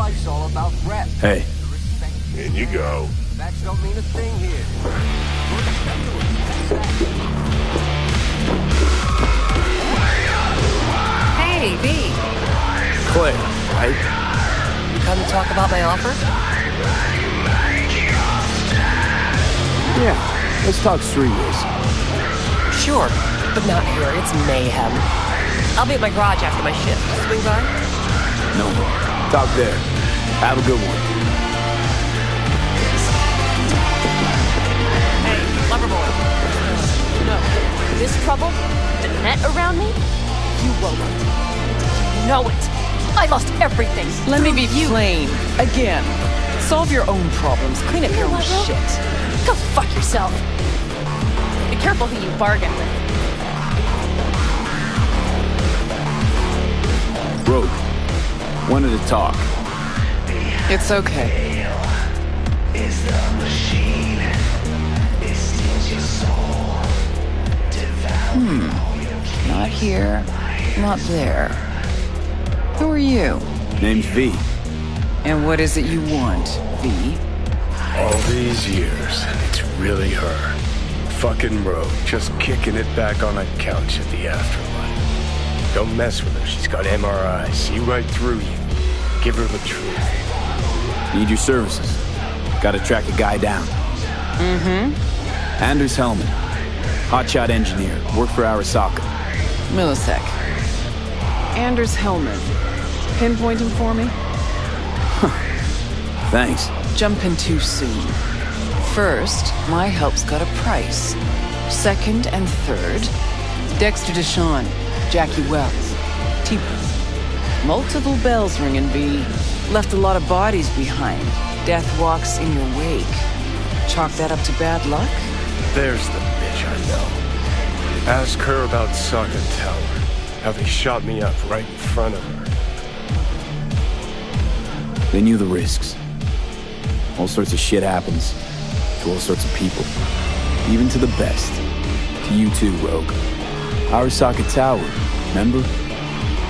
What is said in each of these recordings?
life's all about rep. Hey. In you go. Facts don't mean a thing here. Hey, V. Claire, right? You come to talk about my offer? Yeah, let's talk streetways. Sure, but not here. It's mayhem. I'll be at my garage after my shift. Swing by? No, talk there. Have a good one. Hey, Loverboy. No. This trouble? The net around me? You wrote it. You know it. I lost everything. Let me be plain. Again. Solve your own problems. Clean up your own shit. Go fuck yourself. Be careful who you bargain with. Rogue, wanted to talk. It's okay. Is the machine. It steals your soul. Not here, not there. Who are you? Name's V. And what is it you want, V? All these years, and it's really her. Fucking Rogue, just kicking it back on a couch at the afterlife. Don't mess with her, she's got MRI. See right through you. Give her the truth. Need your services. Gotta track a guy down. Anders Hellman. Hotshot engineer. Worked for Arasaka. Millisec. Anders Hellman. Pinpoint him for me? Thanks. Jumping too soon. First, my help's got a price. Second and third, Dexter Deshawn, Jackie Wells, T-Bone. Multiple bells ringing, V. Left a lot of bodies behind. Death walks in your wake. Chalk that up to bad luck? There's the bitch I know. Ask her about Saga Tower. How they shot me up right in front of her. They knew the risks. All sorts of shit happens. To all sorts of people. Even to the best. To you too, Rogue. Arasaka Tower, remember?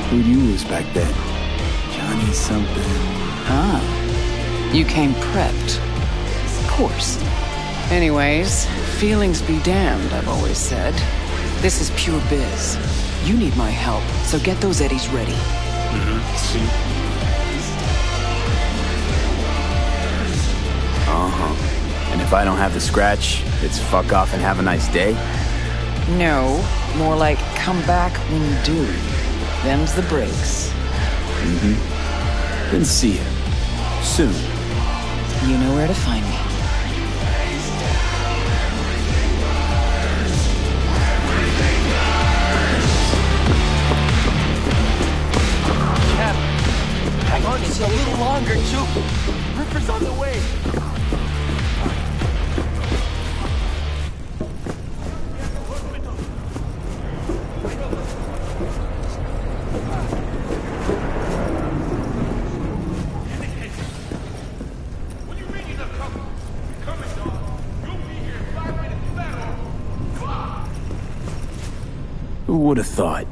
Who'd you lose back then? Johnny something. Ah. You came prepped. Of course. Anyways, feelings be damned, I've always said. This is pure biz. You need my help, so get those eddies ready. See? And if I don't have the scratch, it's fuck off and have a nice day? No, more like come back when you do. Them's the breaks. Then see ya. Soon. You know where to find me. Hang on just a little longer, too. Ripper's on the way. Who would have thought?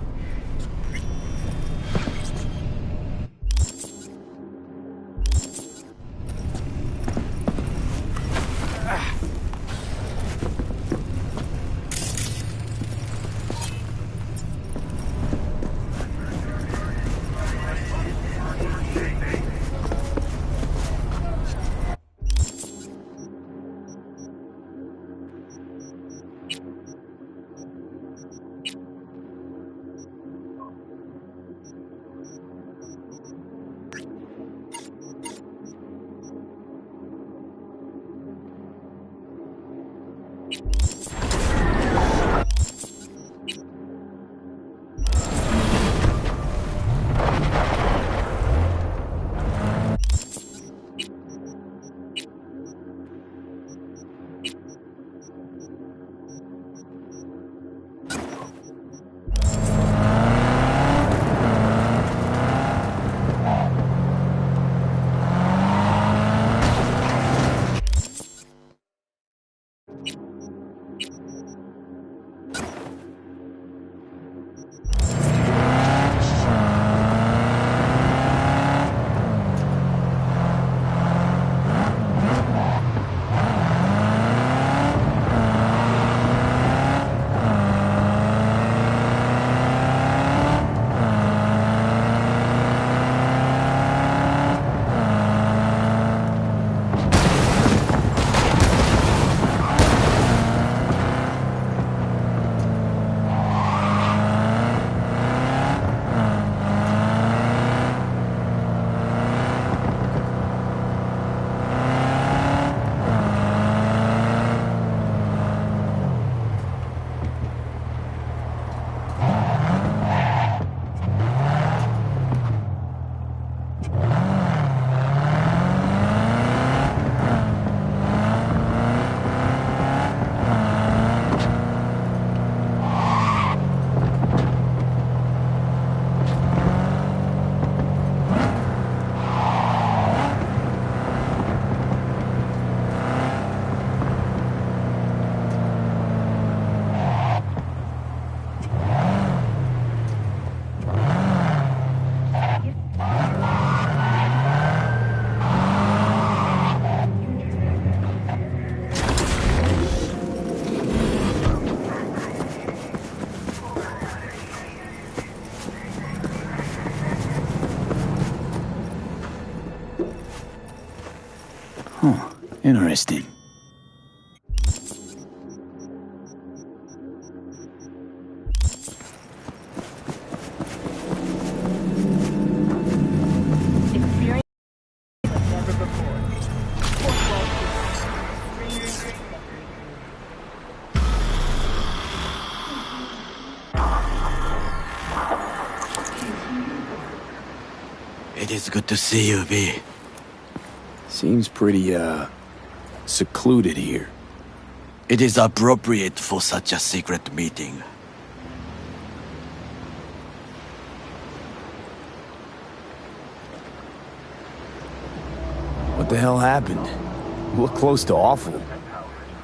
Huh, interesting. Experience like never before. Fourth wall breaking. It is good to see you, V. Seems pretty, secluded here. It is appropriate for such a secret meeting. What the hell happened? You look close to awful.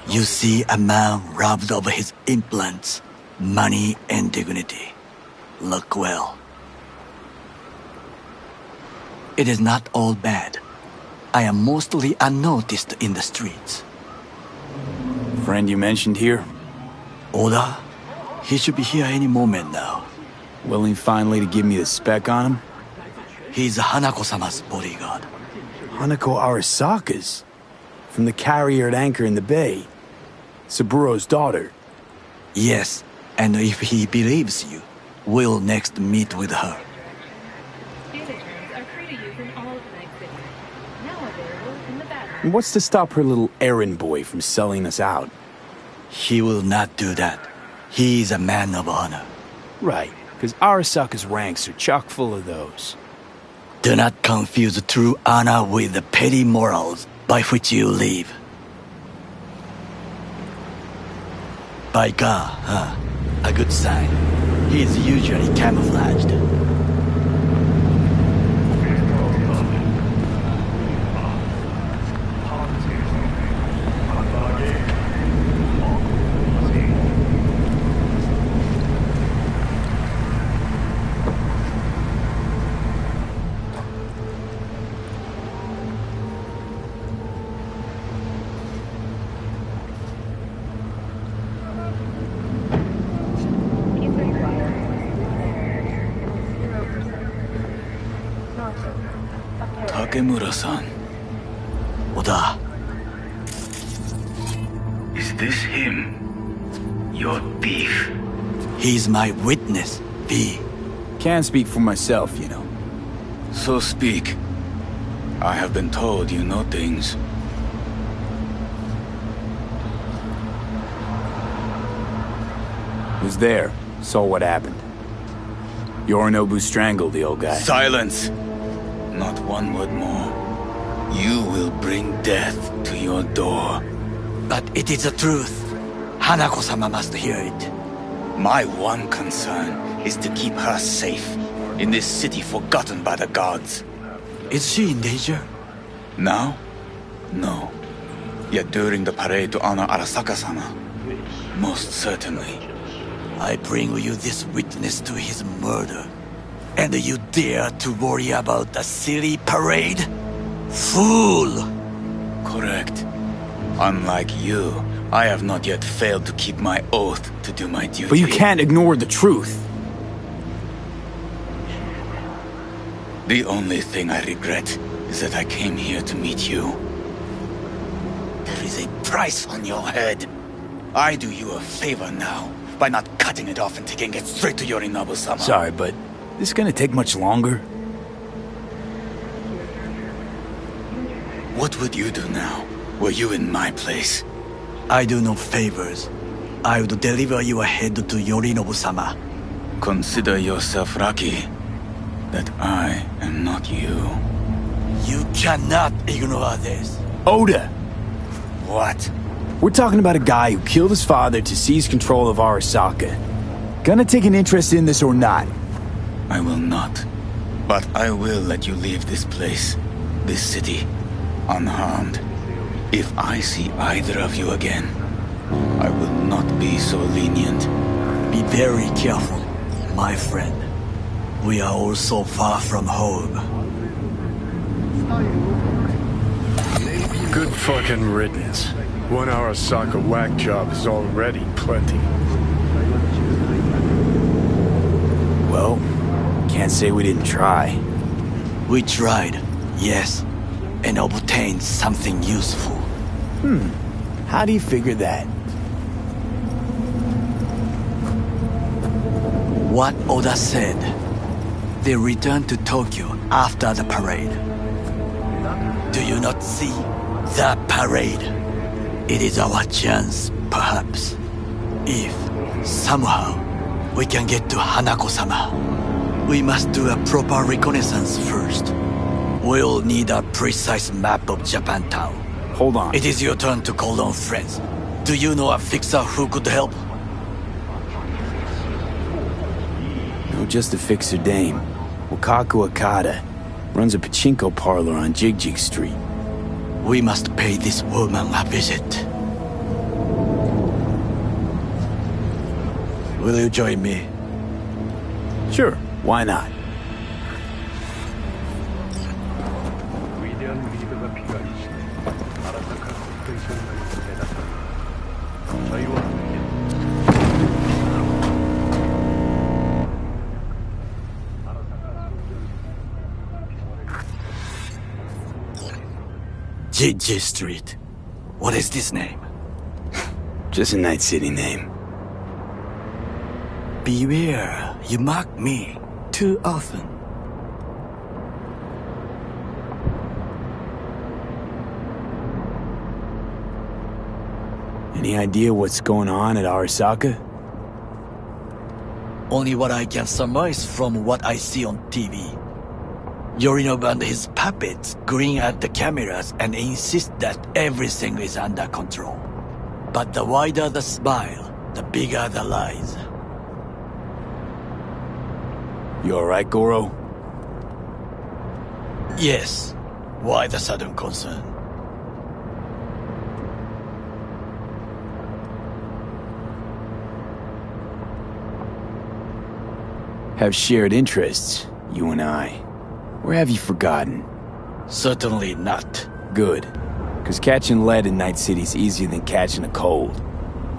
You see a man robbed of his implants, money and dignity. Look well. It is not all bad. I am mostly unnoticed in the streets. Friend you mentioned here? Oda? He should be here any moment now. Willing finally to give me the spec on him? He's Hanako-sama's bodyguard. Hanako Arasaka's? From the carrier at anchor in the bay. Saburo's daughter. Yes, and if he believes you, we'll next meet with her. Students are free to use in all of Night City. Now available in the bathroom. And what's to stop her little errand boy from selling us out? He will not do that. He is a man of honor. Right, because Arasaka's ranks are chock full of those. Do not confuse true honor with the petty morals by which you live. By God, huh? A good sign. He is usually camouflaged. Takemura-san. Oda, Is this him? Your thief? he's my witness, V. Can't speak for myself, you know. So speak. I have been told you know things. Was there, saw what happened. Yorinobu strangled the old guy. Silence! Not one word more. You will bring death to your door. But it is the truth. Hanako-sama must hear it. My one concern is to keep her safe in this city forgotten by the gods. Is she in danger? Now? No. Yet during the parade to honor Arasaka-sama, most certainly. I bring you this witness to his murder. And you dare to worry about a silly parade? Fool! Correct. Unlike you, I have not yet failed to keep my oath to do my duty. But you can't ignore the truth. The only thing I regret is that I came here to meet you. There is a price on your head. I do you a favor now by not cutting it off and taking it straight to Yorinobu-sama. Sorry, but this gonna take much longer? What would you do now, were you in my place? I do no favors. I would deliver you ahead to Yorinobu-sama. Consider yourself lucky that I am not you. You cannot ignore this. Oda! What? We're talking about a guy who killed his father to seize control of Arasaka. Gonna take an interest in this or not? I will not. But I will let you leave this place, this city, unharmed. If I see either of you again, I will not be so lenient. Be very careful, my friend. We are all so far from home. Good fucking riddance. One Arasaka whack job is already plenty. Well, can't say we didn't try. We tried, yes. and obtain something useful. How do you figure that? What Oda said. They returned to Tokyo after the parade. Do you not see? The parade. It is our chance, perhaps. If, somehow, we can get to Hanako-sama. We must do a proper reconnaissance first. We'll need a precise map of Japantown. Hold on. It is your turn to call on friends. Do you know a fixer who could help? No, just a fixer dame. Wakaku Akata. Runs a pachinko parlor on Jig Street. We must pay this woman a visit. Will you join me? Sure, why not? 위대한 리더가 필요하시네. 아라사카 국대선을 내다다. 저희와 함께 Jiji Street. What is this name? Just a Night City name. Beware, you mock me too often. Any idea what's going on at Arasaka? Only what I can surmise from what I see on TV. Yorinobu and his puppets grin at the cameras and insist that everything is under control. But the wider the smile, the bigger the lies. You alright, Goro? Yes. Why the sudden concern? Have shared interests, you and I. Or have you forgotten? Certainly not. Good. Because catching lead in Night City's easier than catching a cold.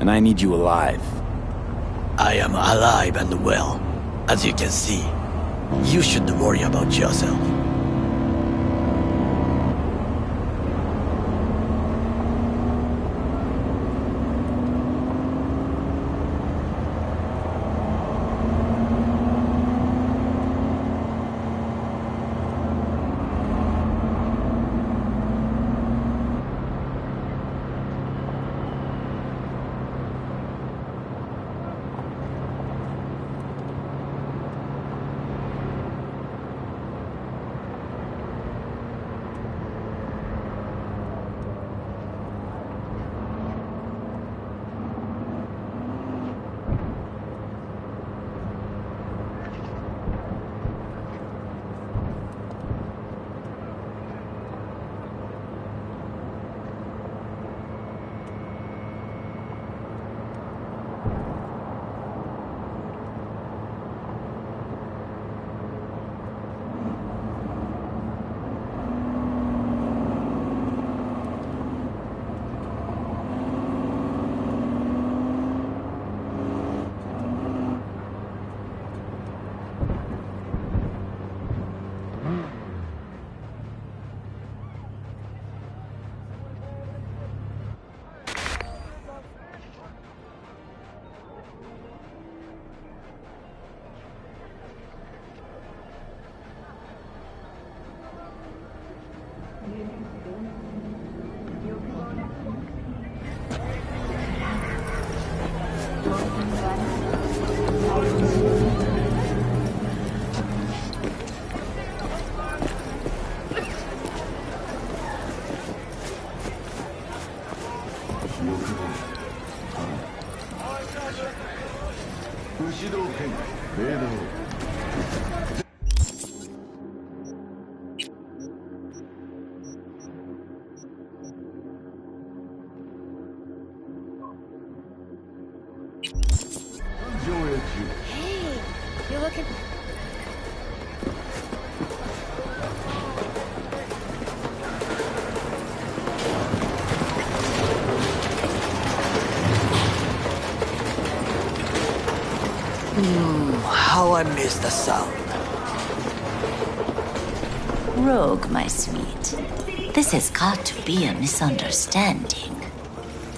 And I need you alive. I am alive and well. As you can see, you should worry about yourself. Hey, you're looking... How I miss the sound. Rogue, my sweet. The This has got to be a misunderstanding.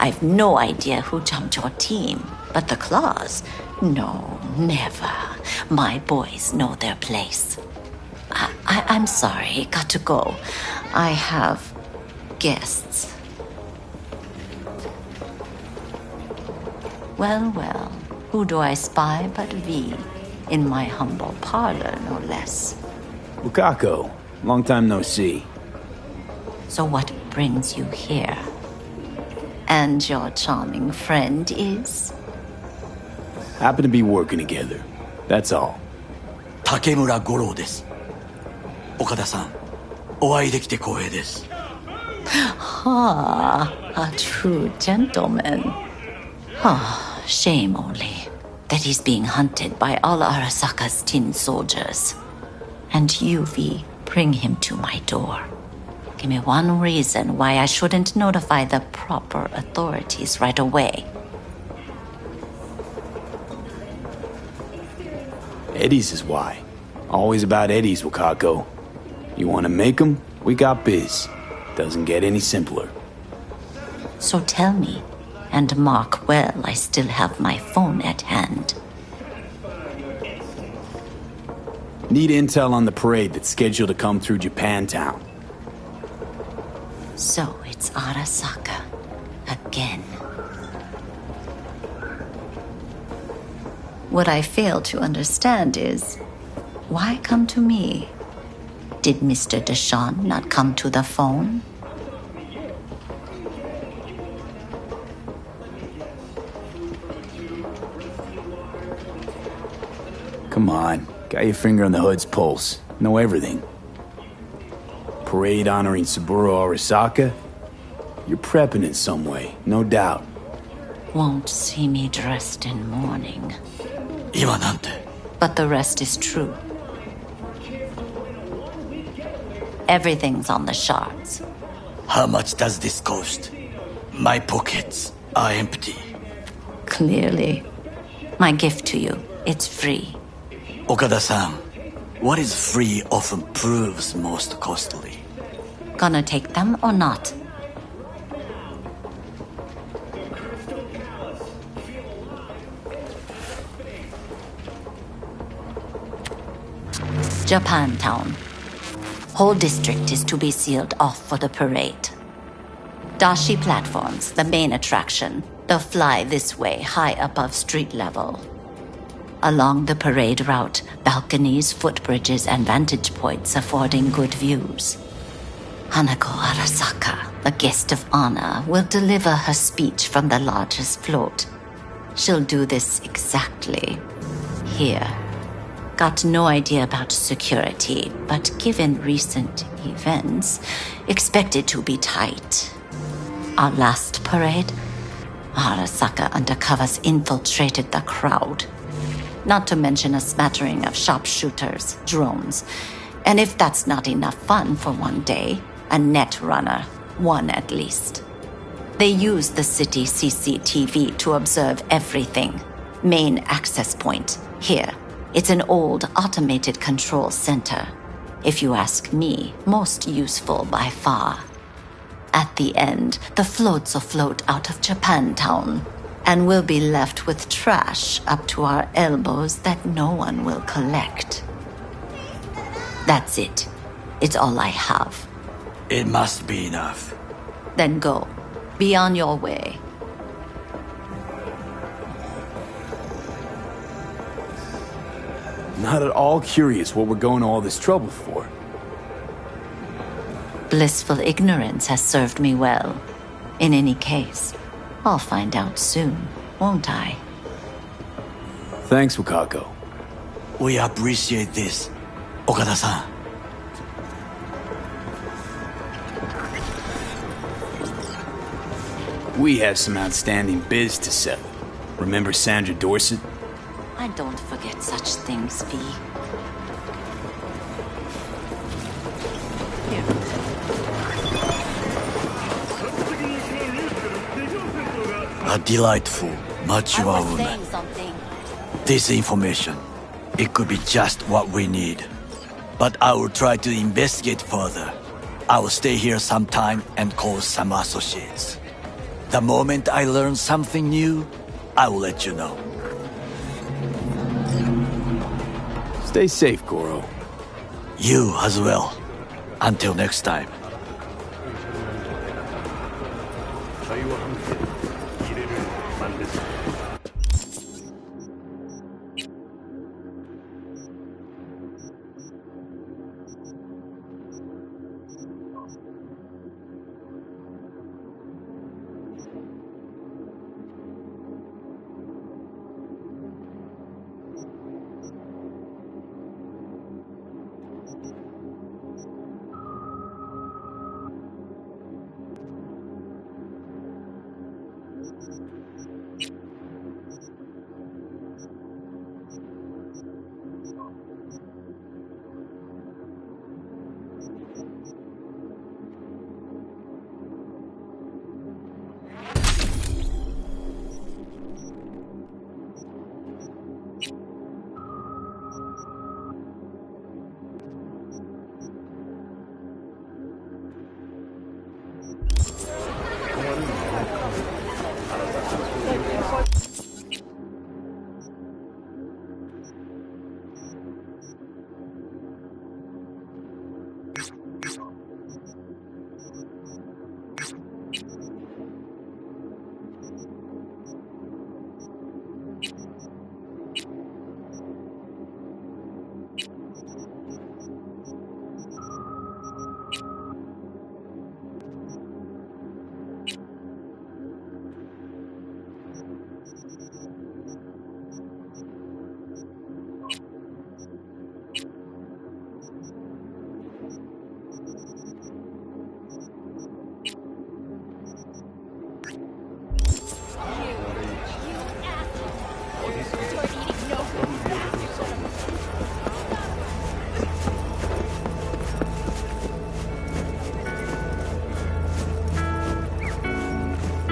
I've no idea who jumped your team, but the claws? No, never. My boys know their place. I'm sorry, got to go. I have guests. Well, well, who do I spy but V? In my humble parlor, no less. Wakako, long time no see. So what brings you here? And your charming friend is? Happen to be working together. That's all. 竹村五郎です。岡田さん、お会いできて光栄です。Ah, a true gentleman. Ah, shame only that he's being hunted by all Arasaka's tin soldiers. And you, V, bring him to my door. Give me one reason why I shouldn't notify the proper authorities right away. Eddie's is why. Always about Eddie's, Wakako. You want to make 'em? We got biz. Doesn't get any simpler. So tell me, and mark well I still have my phone at hand. Need intel on the parade that's scheduled to come through Japantown. So it's Arasaka. Again. What I fail to understand is, why come to me? Did Mr. Deshawn not come to the phone? Come on, got your finger on the hood's pulse. Know everything. Parade honoring Saburo Arasaka? You're prepping in some way, no doubt. Won't see me dressed in mourning. 今なんて But the rest is true. Everything's on the shards. How much does this cost? My pockets are empty. Clearly. My gift to you, it's free. Okada-san, what is free often proves most costly. Gonna take them or not? Japantown. Whole district is to be sealed off for the parade. Dashi platforms, the main attraction. They'll fly this way, high above street level. Along the parade route, balconies, footbridges, and vantage points affording good views. Hanako Arasaka, the guest of honor, will deliver her speech from the largest float. She'll do this exactly here. Got no idea about security, but given recent events, expect it to be tight. Our last parade, Arasaka undercovers infiltrated the crowd. Not to mention a smattering of sharpshooters, drones, and if that's not enough fun for one day, a net runner, one at least. They use the city CCTV to observe everything. Main access point, here. It's an old automated control center. If you ask me, most useful by far. At the end, the floats will float out of Japantown, and we'll be left with trash up to our elbows that no one will collect. That's it. It's all I have. It must be enough. Then go. Be on your way. Not at all curious what we're going to all this trouble for. Blissful ignorance has served me well. In any case, I'll find out soon, won't I? Thanks, Wakako. We appreciate this, Okada-san. We have some outstanding biz to settle. Remember Sandra Dorset? I don't forget such things, V. Here. A delightful, mature woman. Saying something. This information, it could be just what we need. But I will try to investigate further. I will stay here sometime and call some associates. The moment I learn something new, I will let you know. Stay safe, Goro. You as well. Until next time. 저희와 함께 미래를 만드자.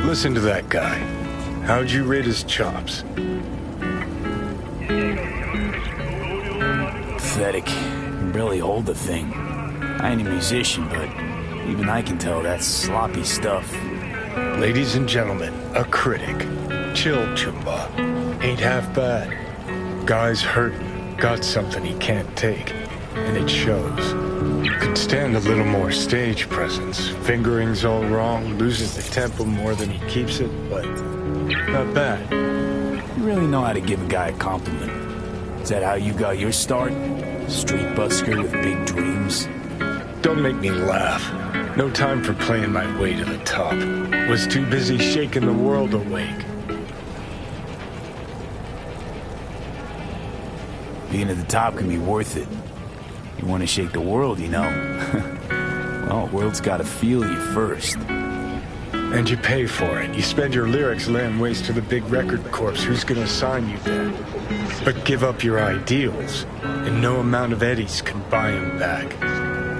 Listen to that guy. How'd you rate his chops? Pathetic. Can barely hold the thing. I ain't a musician, but even I can tell that's sloppy stuff. Ladies and gentlemen, a critic. Chill, Chumba. Ain't half bad. Guy's hurting, got something he can't take, and it shows. Could stand a little more stage presence. Fingering's all wrong, loses the tempo more than he keeps it, but not bad. You really know how to give a guy a compliment. Is that how you got your start? Street busker with big dreams? Don't make me laugh. No time for playing my way to the top. Was too busy shaking the world awake. Being at the top can be worth it. You want to shake the world, you know. Well, the world's got to feel you first. And you pay for it. You spend your lyrics laying waste to the big record corps. Who's gonna sign you then? But give up your ideals, and no amount of eddies can buy them back.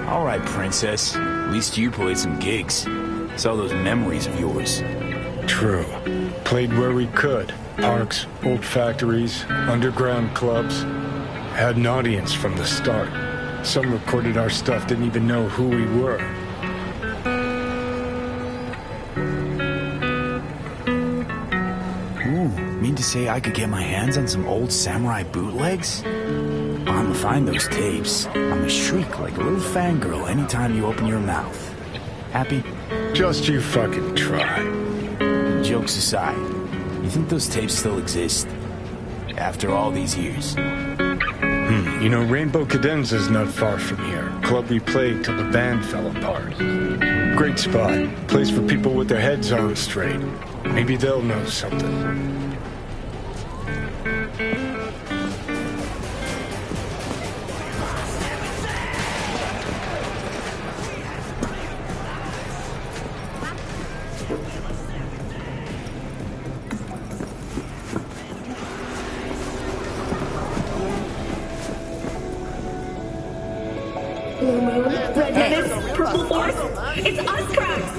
All right, princess. At least you played some gigs. Saw those memories of yours. True. Played where we could. Parks, old factories, underground clubs. Had an audience from the start. Some recorded our stuff, didn't even know who we were. Ooh, mean to say I could get my hands on some old samurai bootlegs? I'ma find those tapes. I'ma shriek like a little fangirl anytime you open your mouth. Happy? Just you fucking try. Jokes aside, you think those tapes still exist? After all these years? You know, Rainbow Cadenza's not far from here. Club we played till the band fell apart. Great spot. Place for people with their heads on straight. Maybe they'll know something.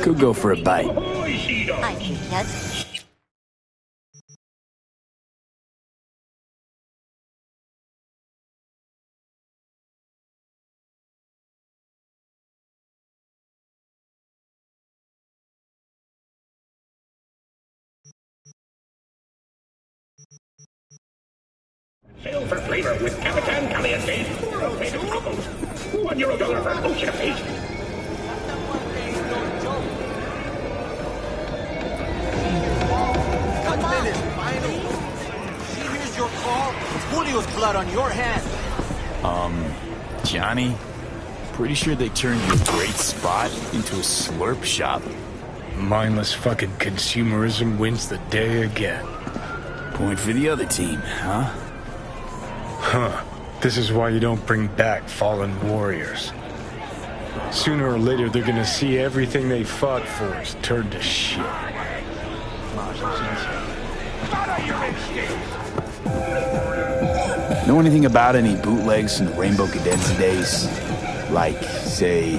Could go for a bite. I think yes. ale for flavor with Capitan Caliente, 4 rotated combos. €1 for ocean of hate. Here's your call. It's Julio's blood on your hand. Johnny? Pretty sure they turned your great spot into a slurp shop. Mindless fucking consumerism wins the day again. Point for the other team, huh? Huh. This is why you don't bring back fallen warriors. Sooner or later, they're gonna see everything they fought for is turned to shit. Know anything about any bootlegs from the Rainbow Cadenza days? Like, say,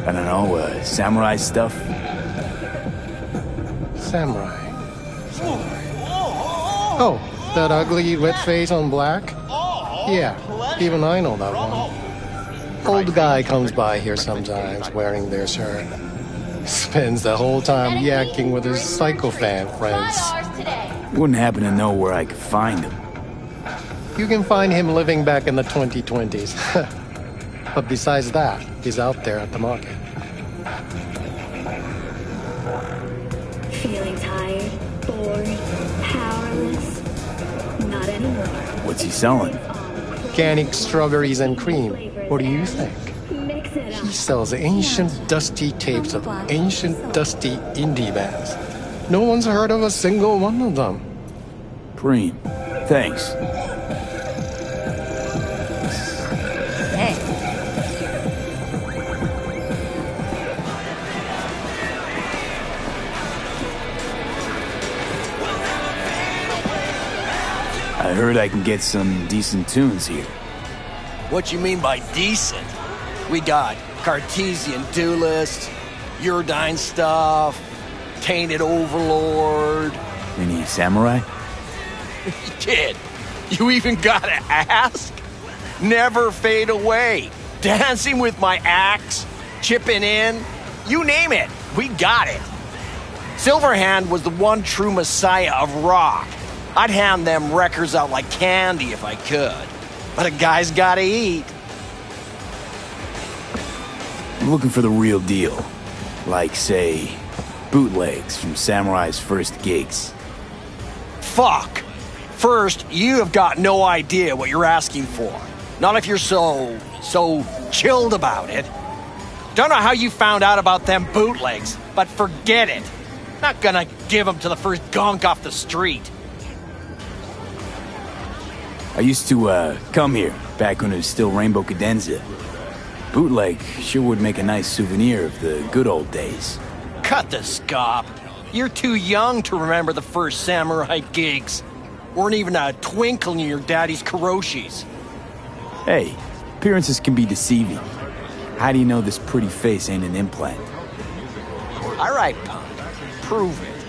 I don't know, samurai stuff? Samurai. Oh, that ugly red face on black? Yeah, even I know that one. Old guy comes by here sometimes wearing their shirt. Spends the whole time yakking with his psychofan friends. Wouldn't happen to know where I could find him. You can find him living back in the 2020s. But besides that, he's out there at the market. Feeling tired, bored, powerless? Not anymore. What's he selling? Organic strawberries and cream. What do you think? He sells ancient, dusty tapes of ancient, dusty indie bands. No one's heard of a single one of them. Preem. Thanks. Hey. I heard I can get some decent tunes here. What you mean by decent? We got Cartesian Duelist, Uridine stuff, Tainted Overlord. Any samurai? Kid, you even gotta ask? Never Fade Away, Dancing with My Axe, Chipping In, you name it, we got it. Silverhand was the one true messiah of rock. I'd hand them records out like candy if I could. But a guy's gotta eat. I'm looking for the real deal. Like, say, bootlegs from Samurai's first gigs. Fuck! First, you have got no idea what you're asking for. Not if you're so chilled about it. Don't know how you found out about them bootlegs, but forget it. Not gonna give them to the first gonk off the street. I used to, come here, back when it was still Rainbow Cadenza. Bootleg sure would make a nice souvenir of the good old days. Cut the scop. You're too young to remember the first samurai gigs. Weren't even a twinkle in your daddy's karoshis. Hey, appearances can be deceiving. How do you know this pretty face ain't an implant? All right, punk. Prove it.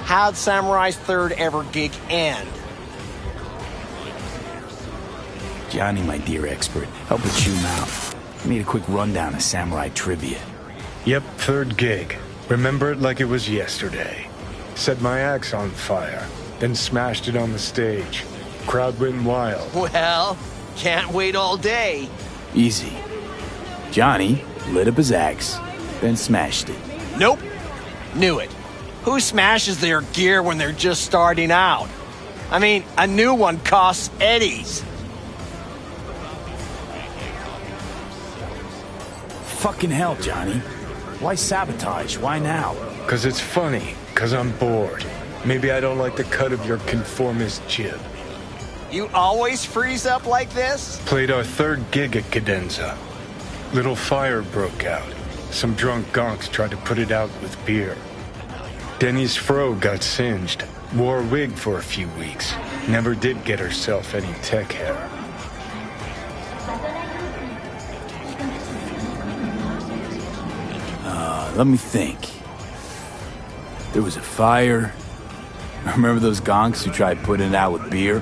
How'd Samurai's third ever gig end? Johnny, my dear expert, help us chew him out. I need a quick rundown of samurai trivia. Yep, third gig. Remember it like it was yesterday. Set my axe on fire, then smashed it on the stage. Crowd went wild. Well, can't wait all day. Easy. Johnny lit up his axe, then smashed it. Nope. Knew it. Who smashes their gear when they're just starting out? I mean, a new one costs eddies. Fucking hell, Johnny. Why sabotage? Why now? 'Cause it's funny. 'Cause I'm bored. Maybe I don't like the cut of your conformist jib. You always freeze up like this? Played our third gig at Cadenza. Little fire broke out. Some drunk gonks tried to put it out with beer. Denny's fro got singed. Wore a wig for a few weeks. Never did get herself any tech hair. Let me think. There was a fire. Remember those gonks who tried putting it out with beer?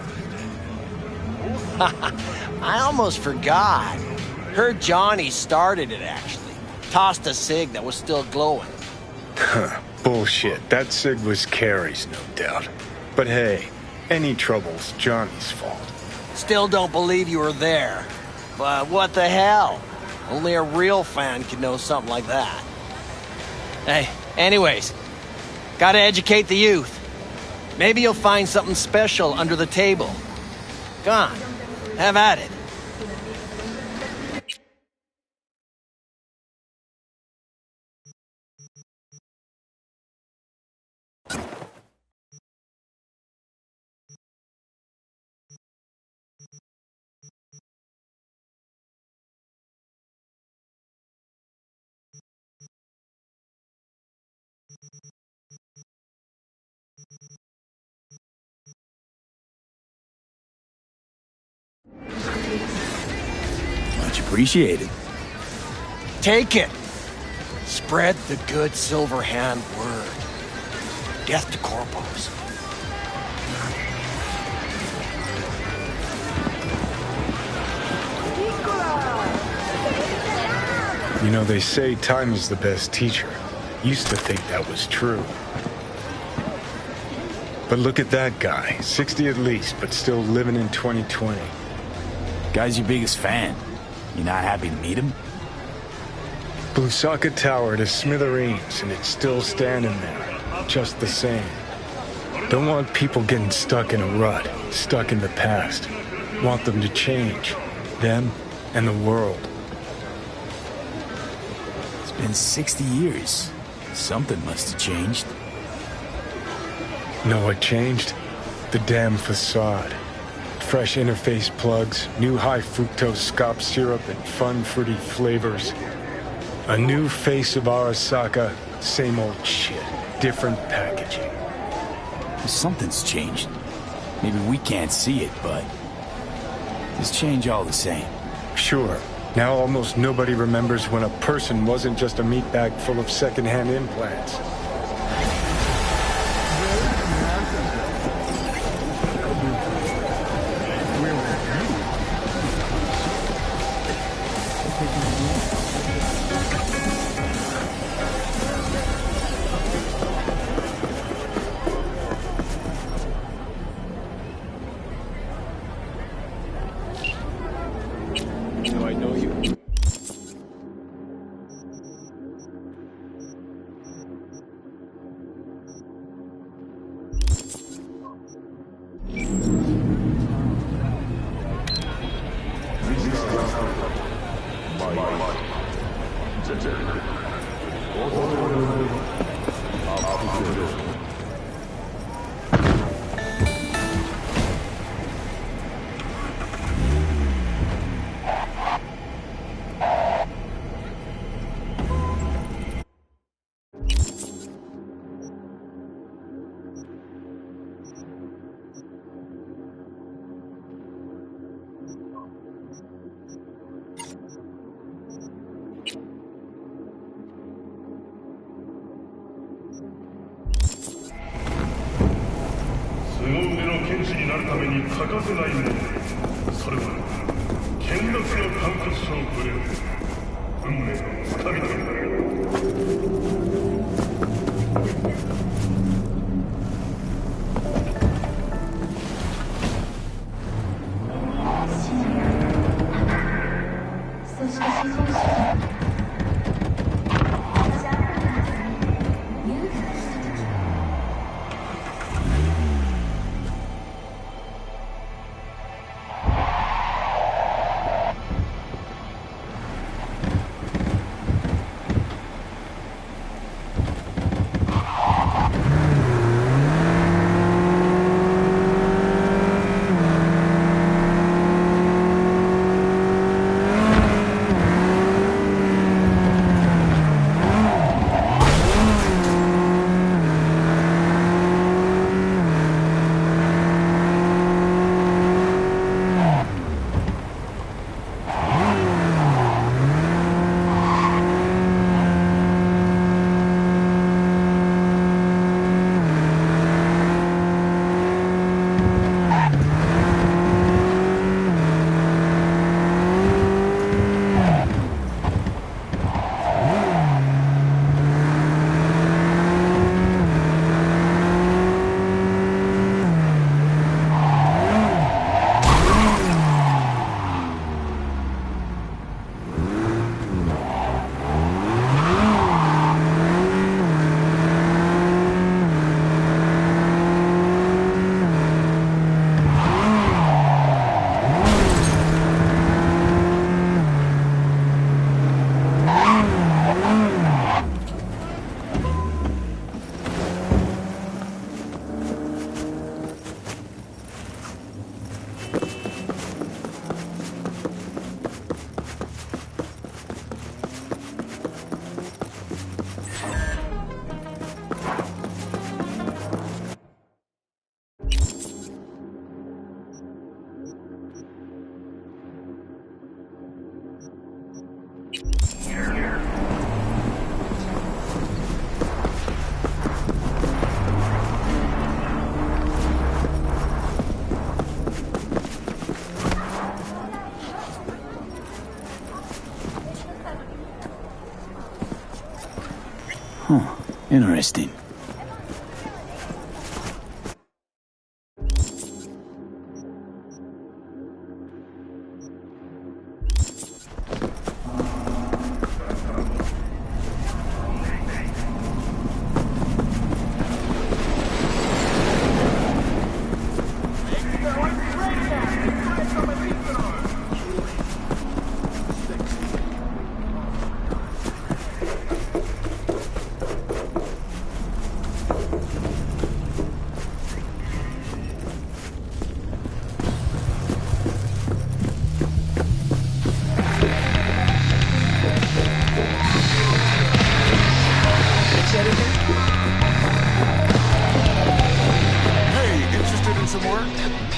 I almost forgot. Heard Johnny started it, actually. Tossed a cig that was still glowing. Huh, bullshit. That cig was Carrie's, no doubt. But hey, any trouble's Johnny's fault. Still don't believe you were there. But what the hell? Only a real fan could know something like that. Hey, anyways, gotta educate the youth. Maybe you'll find something special under the table. Go on, have at it. Much appreciated. Take it. Spread the good Silver Hand word. Death to corpos. You know, they say time is the best teacher. Used to think that was true. But look at that guy. 60 at least, but still living in 2020. Guy's your biggest fan. You're not happy to meet him? Blusaka Tower to smithereens, and it's still standing there. Just the same. Don't want people getting stuck in a rut, stuck in the past. Want them to change. Them and the world. It's been 60 years. Something must have changed. Know what changed? The damn facade. Fresh interface plugs, new high fructose scop syrup, and fun fruity flavors. A new face of Arasaka, same old shit. Different packaging. Something's changed. Maybe we can't see it, but there's change all the same. Sure. Now almost nobody remembers when a person wasn't just a meat bag full of secondhand implants. Huh. Interesting.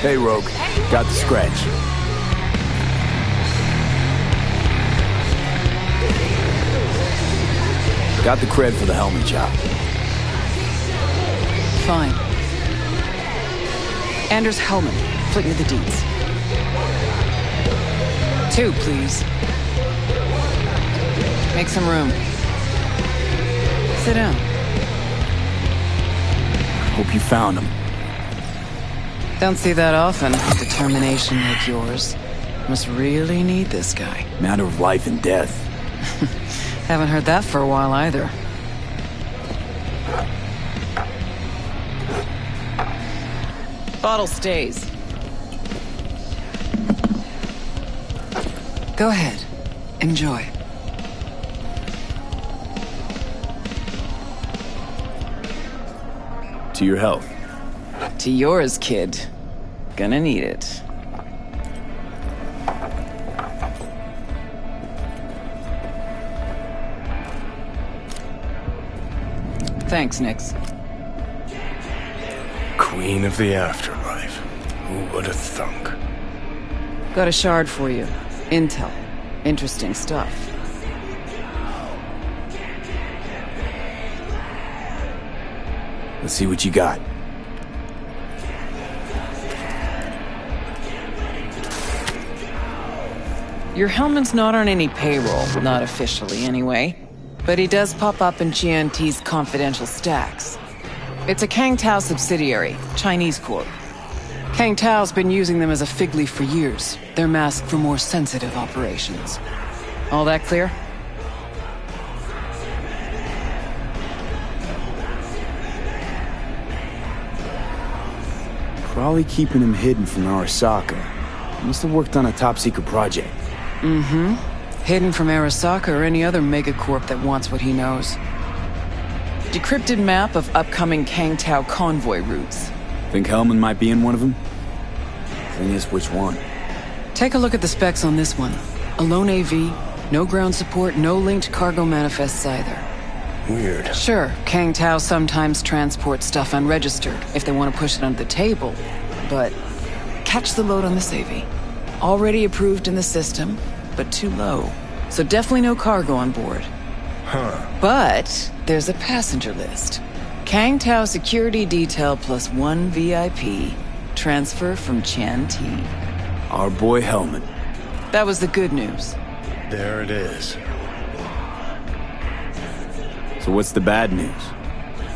Hey, Rogue. Got the scratch. Got the cred for the helmet job. Fine. Anders Hellman, flick me the deeds. 2, please. Make some room. Sit down. Hope you found him. Don't see that often. Determination like yours. Must really need this guy. Matter of life and death. Haven't heard that for a while either. Bottle stays. Go ahead. Enjoy. To your health. To yours, kid. Gonna need it. Thanks, Nix. Queen of the afterlife. Who would have thunk? Got a shard for you. Intel. Interesting stuff. Let's see what you got. Your Hellman's not on any payroll, not officially anyway. But he does pop up in GNT's confidential stacks. It's a Kang Tao subsidiary, Chinese corp. Kang Tao's been using them as a fig leaf for years. They're masked for more sensitive operations. All that clear? Probably keeping him hidden from Arasaka. Must have worked on a top-secret project. Mm-hmm. Hidden from Arasaka or any other megacorp that wants what he knows. Decrypted map of upcoming Kang Tao convoy routes. Think Hellman might be in one of them? Thing is, which one? Take a look at the specs on this one. A lone AV, no ground support, no linked cargo manifests either. Weird. Sure, Kang Tao sometimes transports stuff unregistered if they want to push it under the table, but catch the load on this AV. Already approved in the system, but too low. So definitely no cargo on board. Huh. But there's a passenger list. Kang Tao security detail plus 1 VIP. Transfer from Chan T. Our boy Hellman. That was the good news. There it is. So what's the bad news?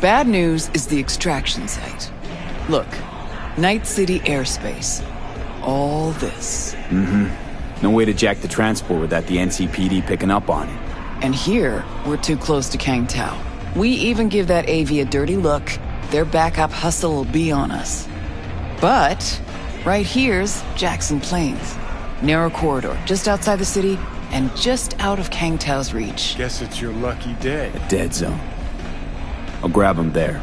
Bad news is the extraction site. Look, Night City airspace. All this. Mm-hmm. No way to jack the transport without the NCPD picking up on it. And here, we're too close to Kang Tao. We even give that AV a dirty look, their backup hustle will be on us. But, right here's Jackson Plains. Narrow corridor, just outside the city, and just out of Kang Tao's reach. Guess it's your lucky day. A dead zone. I'll grab him there.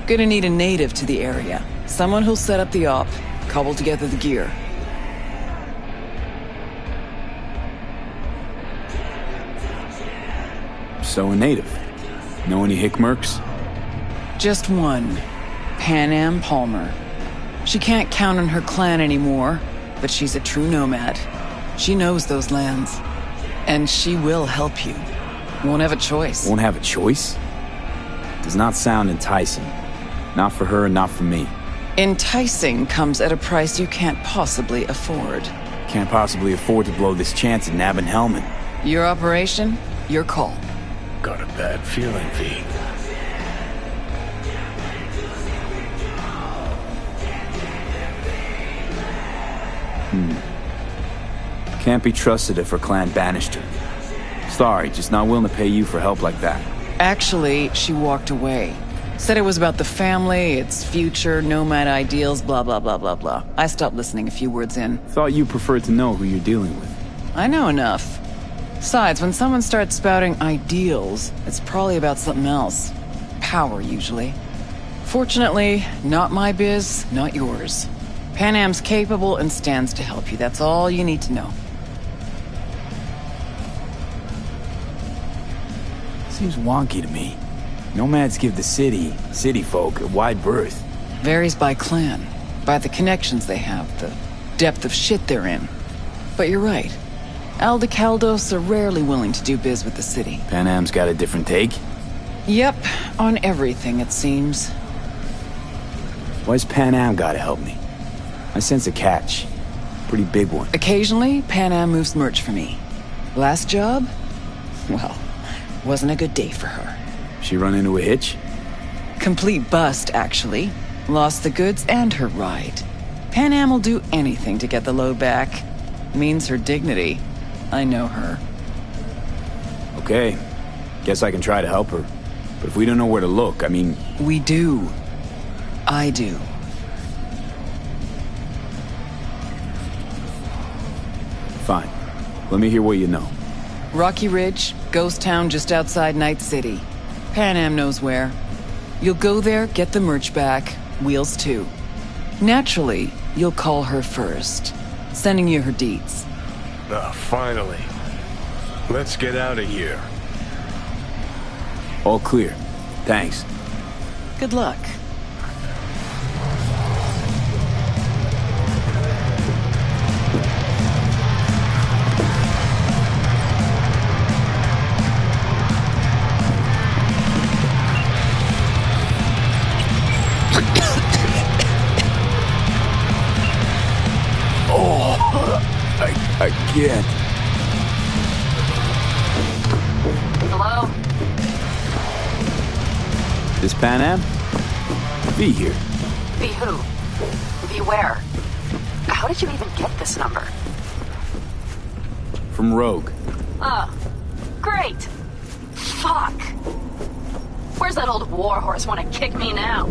Gonna need a native to the area. Someone who'll set up the op, cobble together the gear. So a native. Know any Hickmerks? Just one. Pan Am Palmer. She can't count on her clan anymore, but she's a true nomad. She knows those lands. And she will help you. Won't have a choice. Won't have a choice? Does not sound enticing. Not for her and not for me. Enticing comes at a price you can't possibly afford. Can't possibly afford to blow this chance at nabbing Hellman. Your operation, your call. Got a bad feeling, V. Can't be trusted if her clan banished her. Sorry, just not willing to pay you for help like that. Actually, she walked away. Said it was about the family, its future, nomad ideals, blah, blah, blah, blah, blah. I stopped listening a few words in. Thought you preferred to know who you're dealing with. I know enough. Besides, when someone starts spouting ideals, it's probably about something else. Power, usually. Fortunately, not my biz, not yours. Pan Am's capable and stands to help you. That's all you need to know. Seems wonky to me. Nomads give the city folk, a wide berth. Varies by clan, by the connections they have, the depth of shit they're in. But you're right. Aldecaldos are rarely willing to do biz with the city. Pan Am's got a different take? Yep, on everything, it seems. Why's Pan Am gotta help me? I sense a catch. Pretty big one. Occasionally, Pan Am moves merch for me. Last job? Well, wasn't a good day for her. She run into a hitch? Complete bust, actually. Lost the goods and her ride. Pan Am will do anything to get the load back. Means her dignity. I know her. Okay. Guess I can try to help her. But if we don't know where to look, I mean... We do. I do. Fine. Let me hear what you know. Rocky Ridge, ghost town just outside Night City. Pan Am knows where. You'll go there, get the merch back, Wheels too. Naturally, you'll call her first, sending you her deeds. Ah, finally. Let's get out of here. All clear. Thanks. Good luck. I can't. Hello? This Pan Am? V here. V who? V where? How did you even get this number? From Rogue. Great! Fuck! Where's that old warhorse want to kick me now?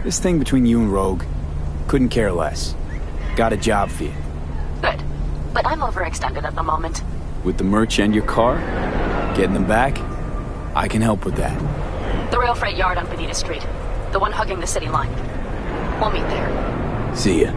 This thing between you and Rogue, couldn't care less. Got a job for you. Good. But I'm overextended at the moment. With the merch and your car, getting them back, I can help with that. The rail freight yard on Bonita Street. The one hugging the city line. We'll meet there. See ya.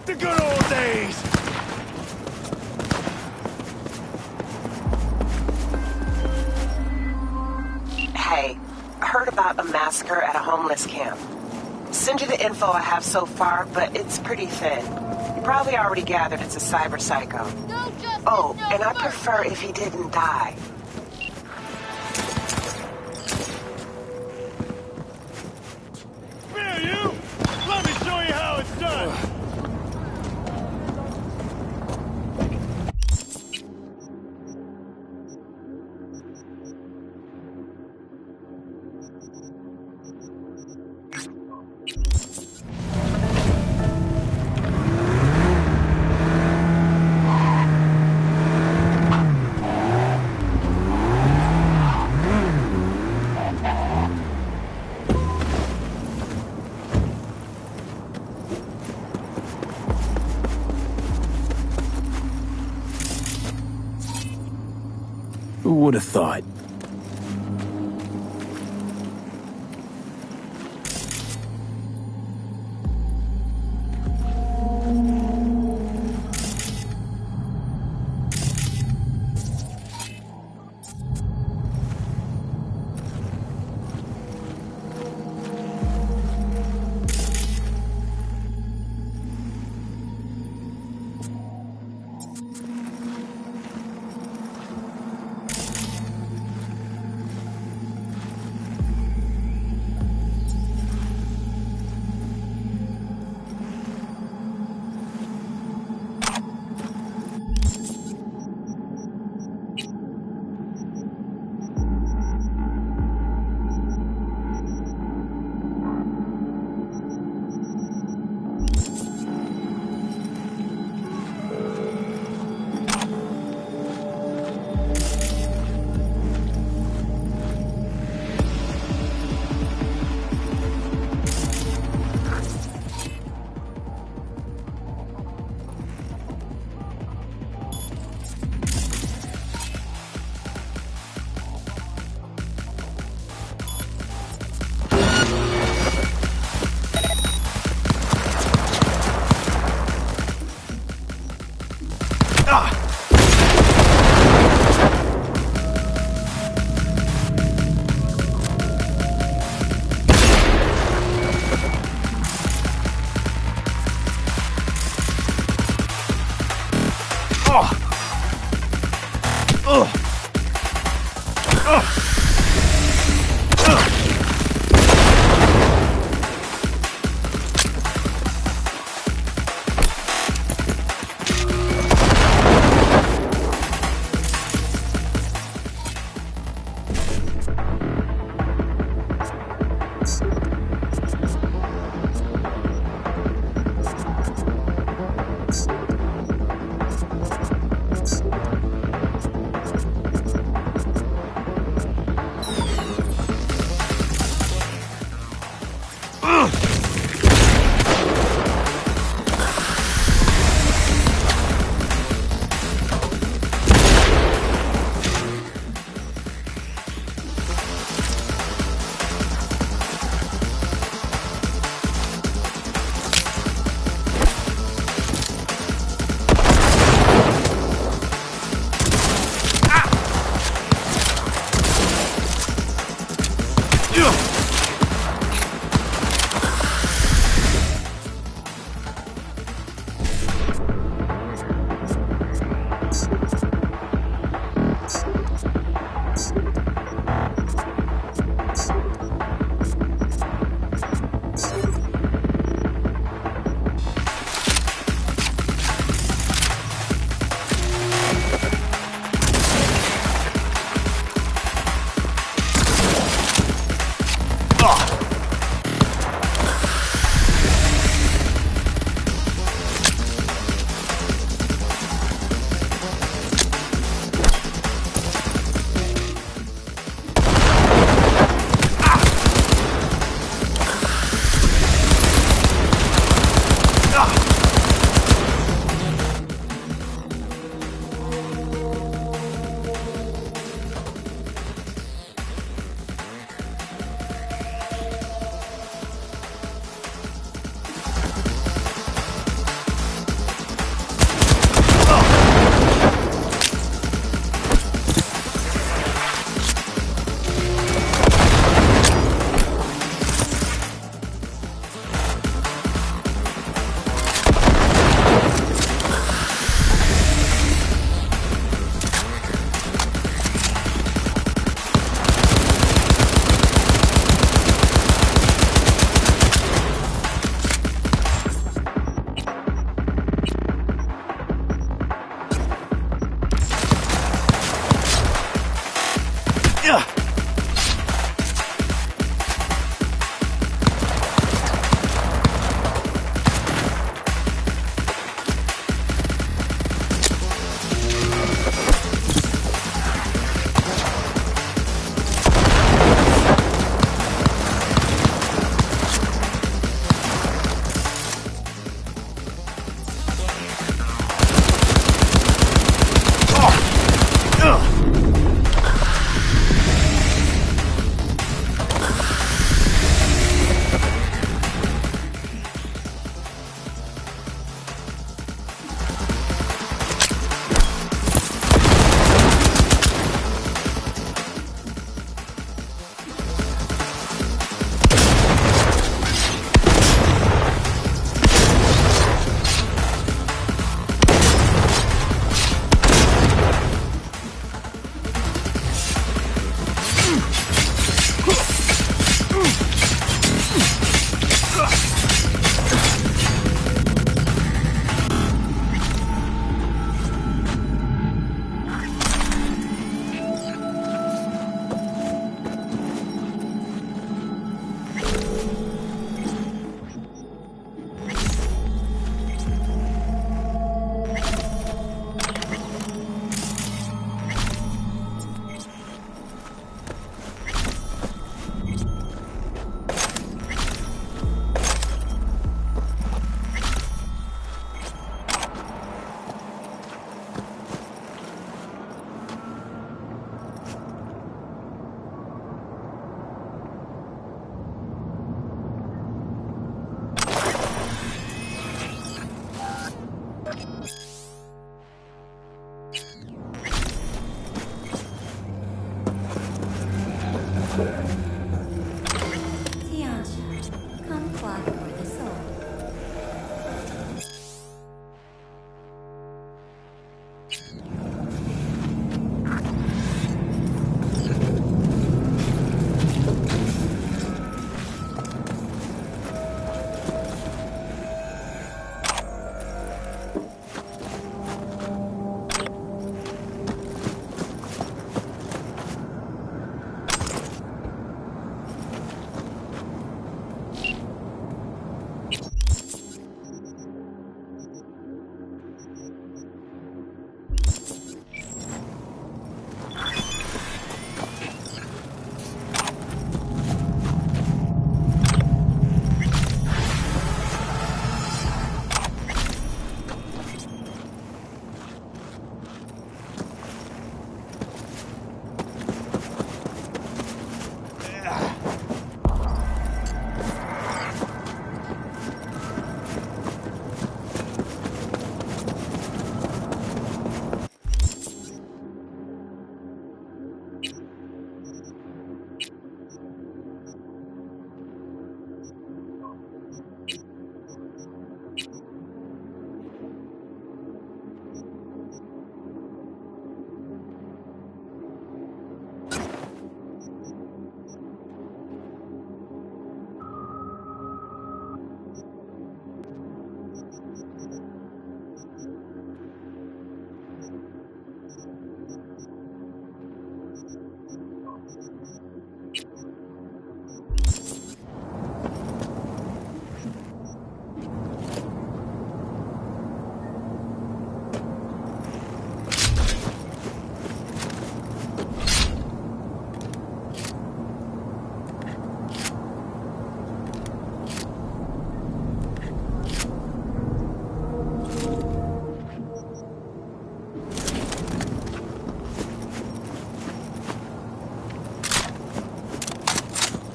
the good old days! Hey, heard about a massacre at a homeless camp. Send you the info I have so far, but it's pretty thin. You probably already gathered it's a cyber psycho. Oh, and I prefer if he didn't die. Here, you! Let me show you how it's done! Who would have thought?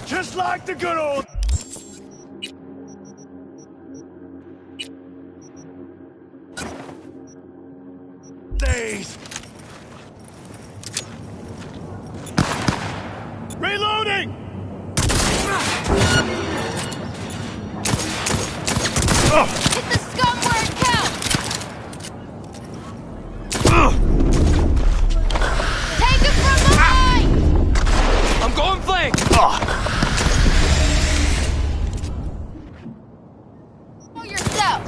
Just like the good old... days. Reloading! Hit the scum where it counts! Take it from behind! I'm going flank! Know yourself!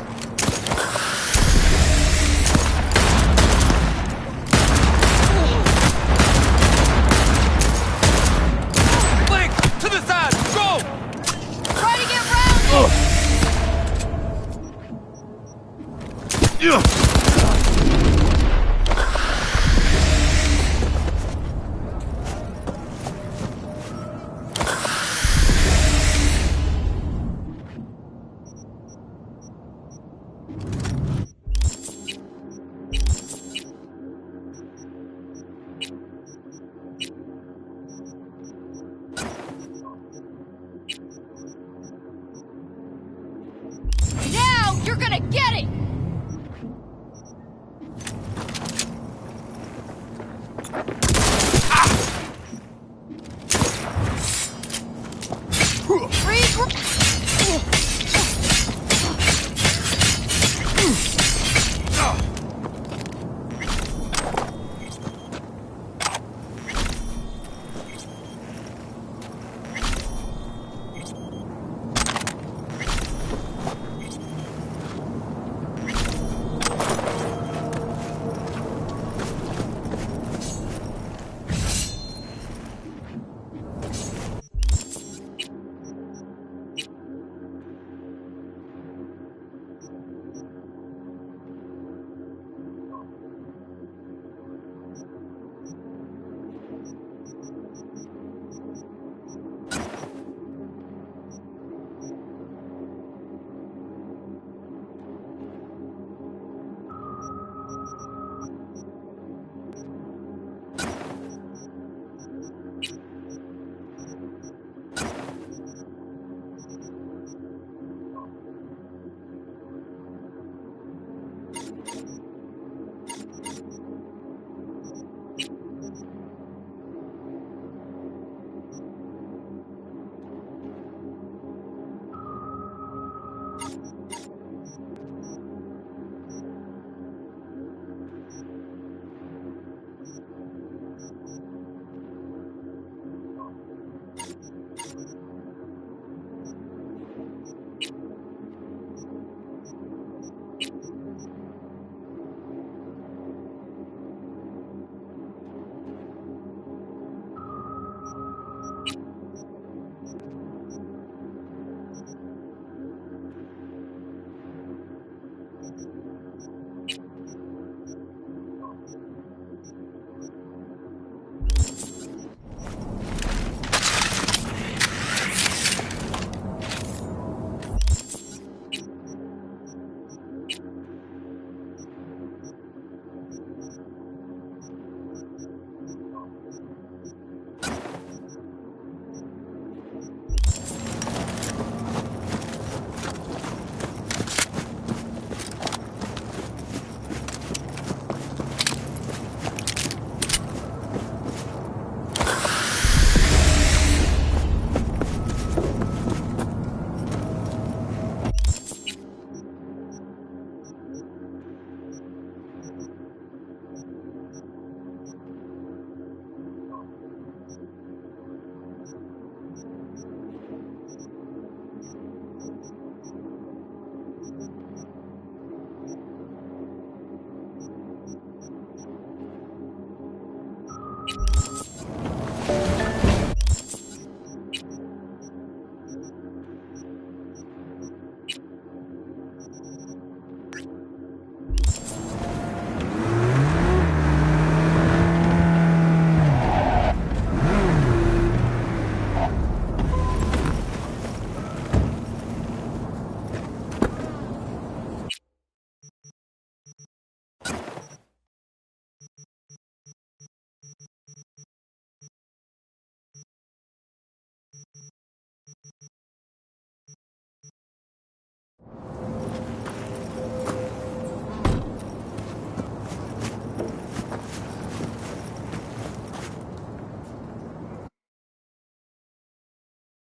Get it!